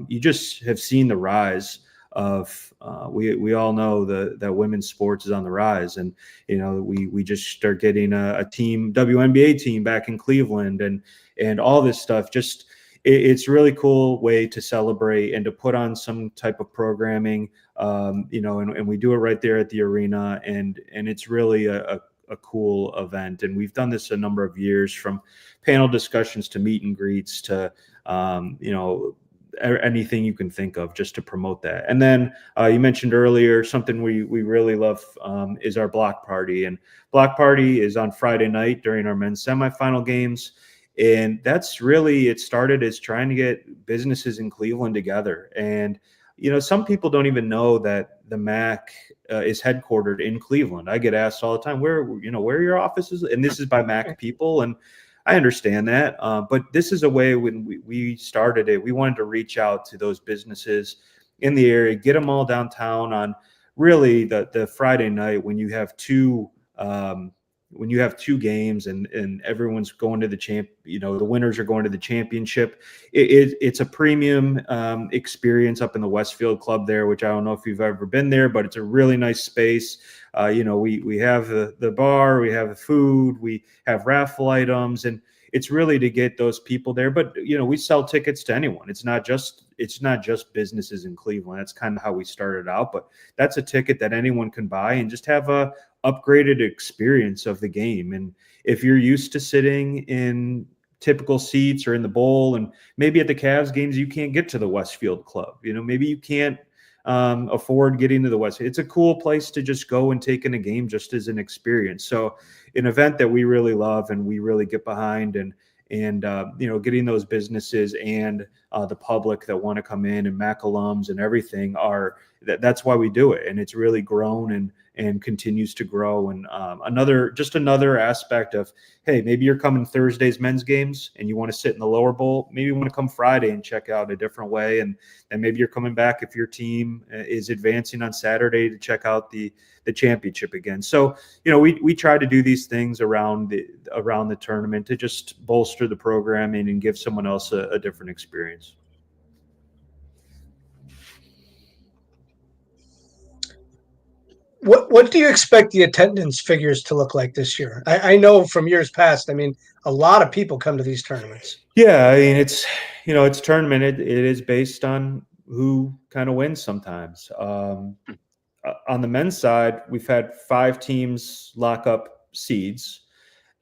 You just have seen the rise of we all know that women's sports is on the rise, and we just start getting a team, WNBA team back in Cleveland, and all this stuff. Just it's a really cool way to celebrate and to put on some type of programming, and we do it right there at the arena, and it's really a cool event. And we've done this a number of years, from panel discussions to meet and greets to anything you can think of, just to promote that. And then you mentioned earlier, something we really love is our block party. And block party is on Friday night during our men's semifinal games. And that's really, it started as trying to get businesses in Cleveland together. And, some people don't even know that the MAC is headquartered in Cleveland. I get asked all the time, where are your offices? And this is by MAC people. And I understand that. But this is a way when we started it, we wanted to reach out to those businesses in the area, get them all downtown on really the Friday night when you have two games and everyone's going to the the winners are going to the championship. It's a premium experience up in the Westfield Club there, which I don't know if you've ever been there, but it's a really nice space. We have the bar, we have the food, we have raffle items, and it's really to get those people there. But we sell tickets to anyone. It's not just businesses in Cleveland. That's kind of how we started out. But that's a ticket that anyone can buy and just have a upgraded experience of the game. And if you're used to sitting in typical seats or in the bowl, and maybe at the Cavs games you can't get to the Westfield Club, maybe you can't afford getting to the West. It's a cool place to just go and take in a game just as an experience. So an event that we really love and we really get behind, and getting those businesses and the public that want to come in, and MAC alums and everything, that's why we do it. And it's really grown and continues to grow. And another aspect of, hey, maybe you're coming Thursday's men's games and you want to sit in the lower bowl. Maybe you want to come Friday and check out a different way. And maybe you're coming back if your team is advancing on Saturday to check out the championship again. So, we try to do these things around the tournament to just bolster the programming and give someone else a different experience. What do you expect the attendance figures to look like this year? I know from years past, a lot of people come to these tournaments. Yeah, I mean, it's tournament. It is based on who kind of wins sometimes. On the men's side, we've had 5 teams lock up seeds.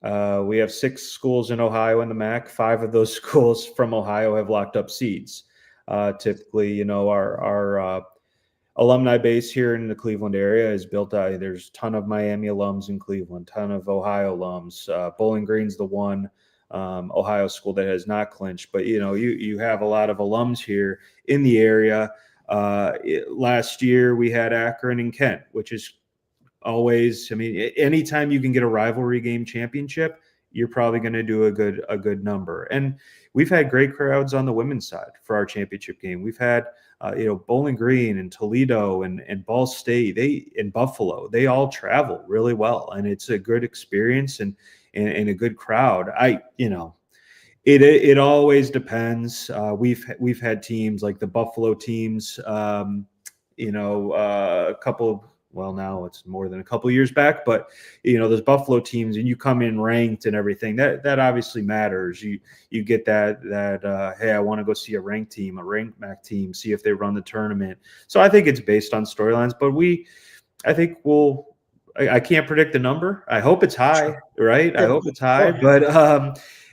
We have 6 schools in Ohio in the MAC. 5 of those schools from Ohio have locked up seeds. Typically, our alumni base here in the Cleveland area is built out. There's a ton of Miami alums in Cleveland, ton of Ohio alums. Bowling Green's the one Ohio school that has not clinched, but you have a lot of alums here in the area. Last year we had Akron and Kent, which is always, anytime you can get a rivalry game championship, you're probably going to do a good number. And we've had great crowds on the women's side for our championship game. We've had Bowling Green and Toledo and Ball State, and Buffalo, they all travel really well, and it's a good experience and a good crowd. It always depends. We've had teams like the Buffalo teams, a couple. Well, now it's more than a couple of years back, but those Buffalo teams, and you come in ranked and everything, that obviously matters. You get that hey, I want to go see a ranked MAC team, see if they run the tournament. So I think it's based on storylines, but I can't predict the number. I hope it's high, right? I hope it's high, but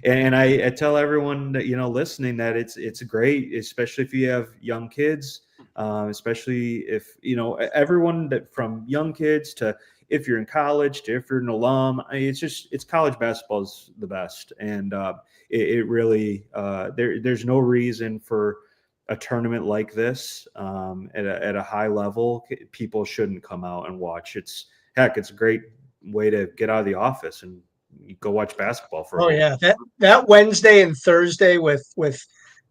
and I tell everyone that listening that it's great, especially if you have young kids. Especially if everyone that from young kids to if you're in college to if you're an alum, it's college basketball is the best, and it really there's no reason for a tournament like this at a high level people shouldn't come out and watch. It's a great way to get out of the office and go watch basketball for. Yeah, that Wednesday and Thursday with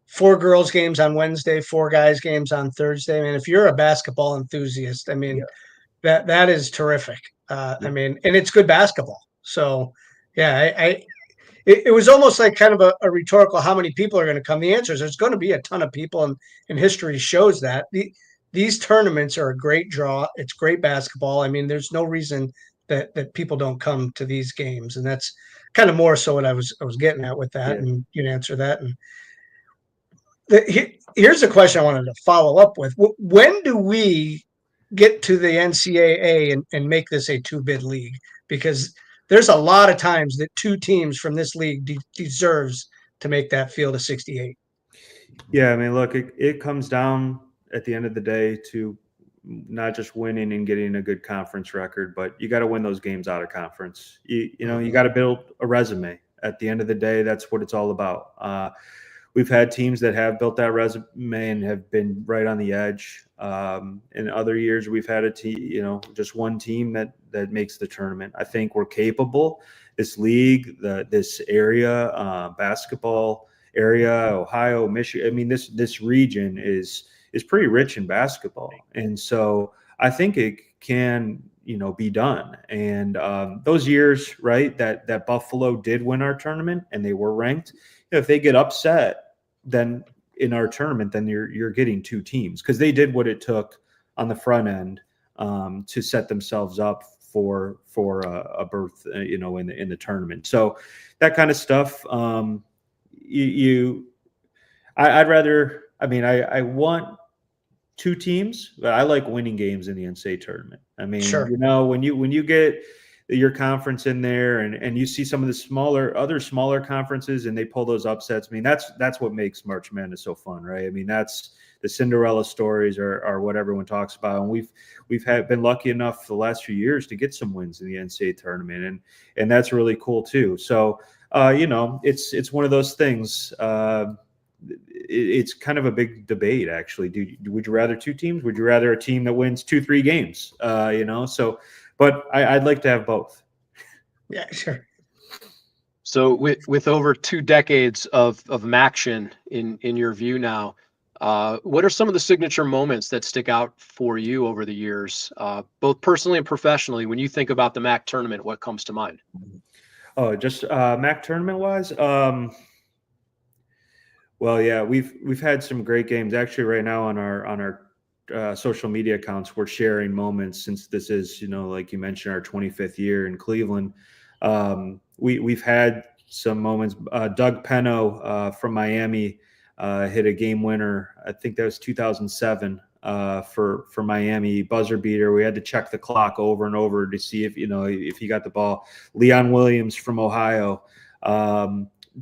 4 girls games on Wednesday, 4 guys games on Thursday. If you're a basketball enthusiast, that is terrific. And it's good basketball. So yeah, it was almost like kind of a rhetorical, how many people are going to come? The answer is there's going to be a ton of people, and history shows that. These tournaments are a great draw. It's great basketball. There's no reason that people don't come to these games. And that's kind of more so what I was getting at with that. Yeah. And you'd answer that. And here's a question I wanted to follow up with. When do we get to the NCAA and make this a 2-bid league? Because there's a lot of times that 2 teams from this league deserves to make that field of 68. Yeah, look, it comes down at the end of the day to not just winning and getting a good conference record, but you got to win those games out of conference. You got to build a resume. At the end of the day, that's what it's all about. we've had teams that have built that resume and have been right on the edge. In other years, we've had a team, just one team that makes the tournament. I think we're capable. This league, this area, basketball area, Ohio, Michigan. I mean, this region is pretty rich in basketball, and so I think it can be done. And those years, right, that Buffalo did win our tournament and they were ranked. If they get upset, then in our tournament, then you're getting two teams, because they did what it took on the front end to set themselves up for a berth, in the tournament. So that kind of stuff. I'd rather. I mean, I want two teams, but I like winning games in the NCAA tournament. I mean, Sure. when you get your conference in there and you see some of the other smaller conferences and they pull those upsets. I mean, that's what makes March Madness so fun, right? I mean, that's the Cinderella stories are what everyone talks about. And we've been lucky enough the last few years to get some wins in the NCAA tournament, and that's really cool too. So it's one of those things. It's kind of a big debate, actually. Would you rather two teams? Would you rather a team that wins 2-3 games? So, but I'd like to have both. Yeah, sure. So with over 2 decades of action in your view now, what are some of the signature moments that stick out for you over the years, both personally and professionally? When you think about the MAC tournament, what comes to mind? Oh, just MAC tournament wise. Well, yeah, we've had some great games actually. Right now on our social media accounts, we're sharing moments, since this is, like you mentioned, our 25th year in Cleveland. We've had some moments. Doug Penno from Miami hit a game winner. I think that was 2007 for Miami, buzzer beater. We had to check the clock over and over to see if he got the ball. Leon Williams from Ohio.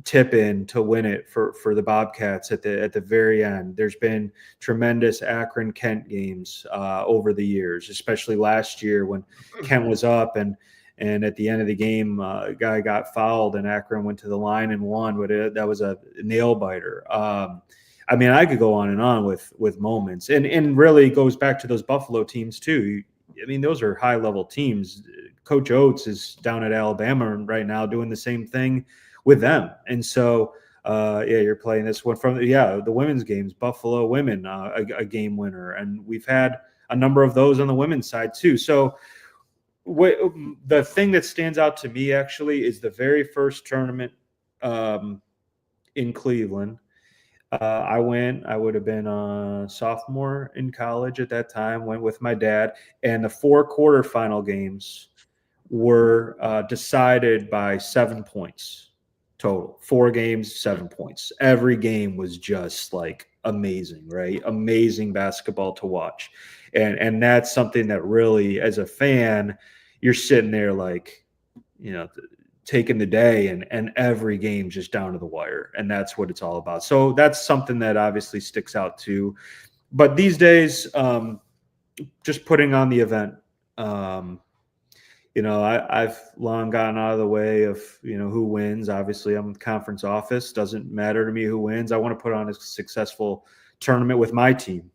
Tip in to win it for the Bobcats at the very end. There's been tremendous Akron Kent games over the years, especially last year when Kent was up and at the end of the game, a guy got fouled and Akron went to the line and won, but that was a nail biter. I mean, I could go on and on with moments, and really goes back to those Buffalo teams too. I mean, those are high level teams. Coach Oates is down at Alabama right now doing the same thing with them. And so, you're playing this one from the women's games, Buffalo women, a game winner. And we've had a number of those on the women's side too. So the thing that stands out to me actually is the very first tournament in Cleveland. I would have been a sophomore in college at that time, went with my dad, and the 4 quarterfinal games were decided by 7 points. Total 4 games, 7 points. Every game was just like amazing, right? Amazing basketball to watch. And that's something that really, as a fan, you're sitting there like, taking the day and every game just down to the wire. And that's what it's all about. So that's something that obviously sticks out too. But these days, just putting on the event, I've long gotten out of the way of, who wins. Obviously, I'm in the conference office. Doesn't matter to me who wins. I want to put on a successful tournament with my team.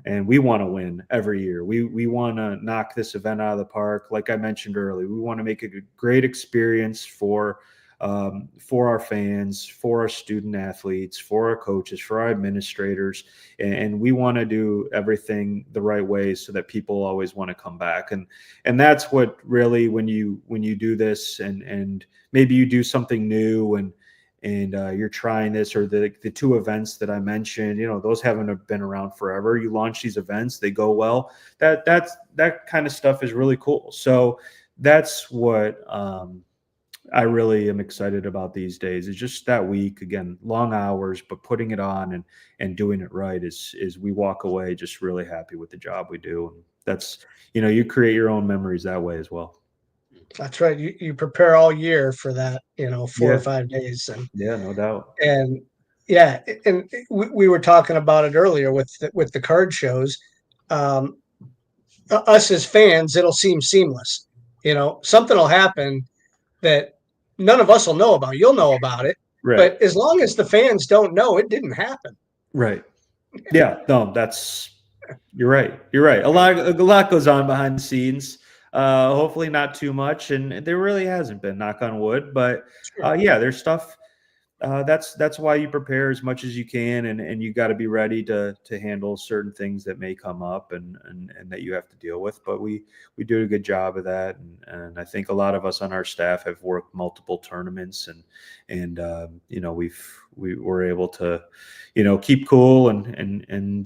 And we want to win every year. We want to knock this event out of the park. Like I mentioned earlier, we want to make it a great experience for our fans, for our student athletes, for our coaches, for our administrators. And we want to do everything the right way so that people always want to come back. And that's what really, when you do this and maybe you do something new and you're trying this, or the 2 events that I mentioned, those haven't been around forever. You launch these events, they go well. That kind of stuff is really cool. So that's what I really am excited about these days. It's just that week, again, long hours, but putting it on and doing it right is we walk away just really happy with the job we do. And that's, you create your own memories that way as well. That's right. You prepare all year for that, 4 or 5 days. And yeah, no doubt. And yeah, and we were talking about it earlier with the card shows. Us as fans, it'll seem seamless. Something will happen that none of us will know about. You'll know about it, Right. But as long as the fans don't know, it didn't happen. Right. Yeah. No, you're right. You're right. A lot goes on behind the scenes. Hopefully not too much, and there really hasn't been, knock on wood. But yeah, there's stuff. That's why you prepare as much as you can, and you got to be ready to handle certain things that may come up and that you have to deal with. But we do a good job of that, and I think a lot of us on our staff have worked multiple tournaments, and we were able to keep cool and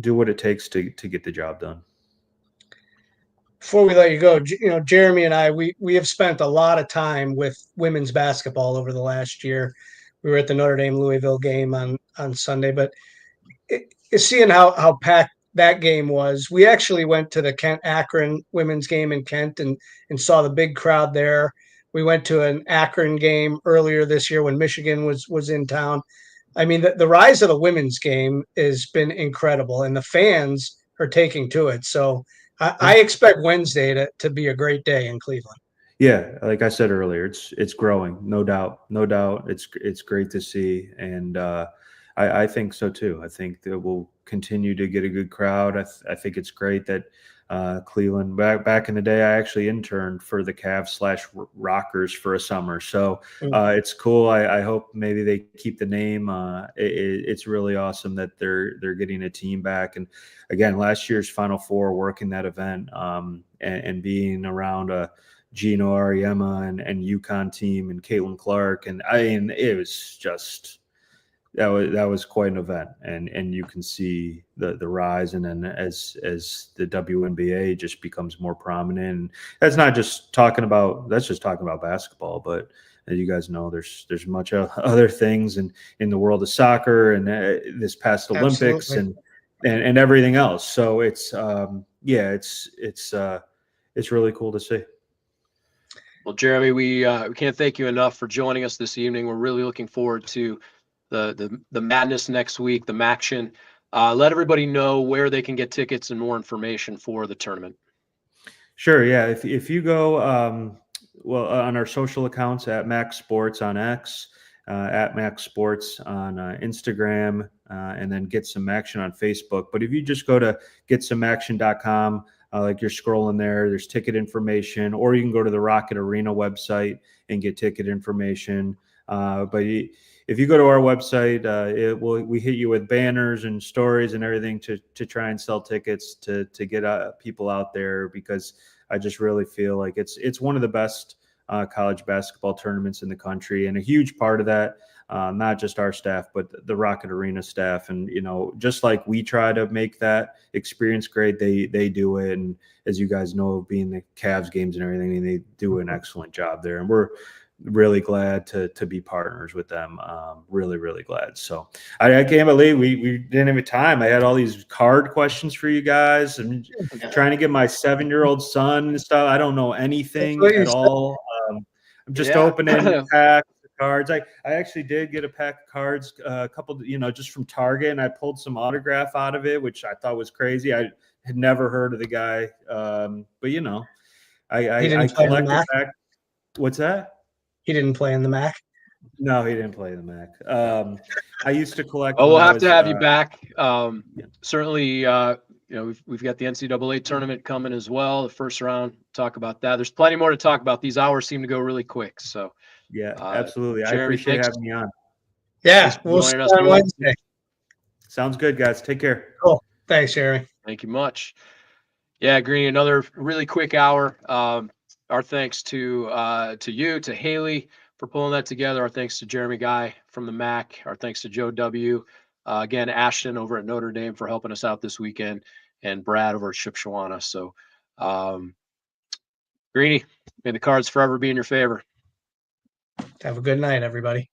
do what it takes to get the job done. Before we let you go, Jeremy and I, we have spent a lot of time with women's basketball over the last year. We were at the Notre Dame Louisville game on Sunday, but seeing how packed that game was, we actually went to the Kent Akron women's game in Kent and saw the big crowd there. We went to an Akron game earlier this year when Michigan was in town. I mean, the rise of the women's game has been incredible, and the fans are taking to it. So I expect Wednesday to be a great day in Cleveland. Yeah, like I said earlier, it's growing, no doubt, no doubt. It's great to see, and I think so too. I think that we'll continue to get a good crowd. I think it's great that Cleveland back in the day, I actually interned for the Cavs/Rockers for a summer, so it's cool. I hope maybe they keep the name. It's really awesome that they're getting a team back, and again, last year's Final Four, working that event, and being around a Gino Ariema and UConn team and Caitlin Clark, and I mean it was just that was quite an event, and you can see the rise, and then as the WNBA just becomes more prominent, and that's just talking about basketball, but as you guys know, there's much other things in the world of soccer and this past Olympics and everything else. So it's it's really cool to see. Well, Jeremy, we can't thank you enough for joining us this evening. We're really looking forward to the madness next week, the Maction. Let everybody know where they can get tickets and more information for the tournament. Sure. Yeah. If you go, on our social accounts at Max Sports on X, at Max Sports on Instagram, and then Get Some Action on Facebook. But if you just go to getsomemaction.com, like you're scrolling there's ticket information, or you can go to the Rocket Arena website and get ticket information. But if you go to our website, we hit you with banners and stories and everything to try and sell tickets to get people out there, because I just really feel like it's one of the best college basketball tournaments in the country, and a huge part of that, not just our staff, but the Rocket Arena staff. And just like we try to make that experience great, they do it. And as you guys know, being the Cavs games and everything, they do an excellent job there, and we're really glad to be partners with them. Really, really glad. So I can't believe we didn't have time. I had all these card questions for you guys, and trying to get my 7-year-old son and stuff. I don't know anything at all. I'm just opening packs of cards. I actually did get a pack of cards, a couple, just from Target, and I pulled some autograph out of it, which I thought was crazy. I had never heard of the guy, but I collect a pack. What's that? He didn't play in the MAC. No, he didn't play the MAC. I used to collect. Well, we'll have to have you back. Certainly, we've got the NCAA tournament coming as well. The first round, talk about that. There's plenty more to talk about. These hours seem to go really quick. So, yeah, absolutely. Jeremy, I appreciate having me on. Yeah, we'll see you on Wednesday. Sounds good, guys. Take care. Cool. Thanks, Jeremy. Thank you much. Yeah, Greenie, another really quick hour. Our thanks to you, to Haley, for pulling that together. Our thanks to Jeremy Guy from the MAC. Our thanks to Joe W. Again, Ashton over at Notre Dame for helping us out this weekend, and Brad over at Shipshewana. So, Greenie, may the cards forever be in your favor. Have a good night, everybody.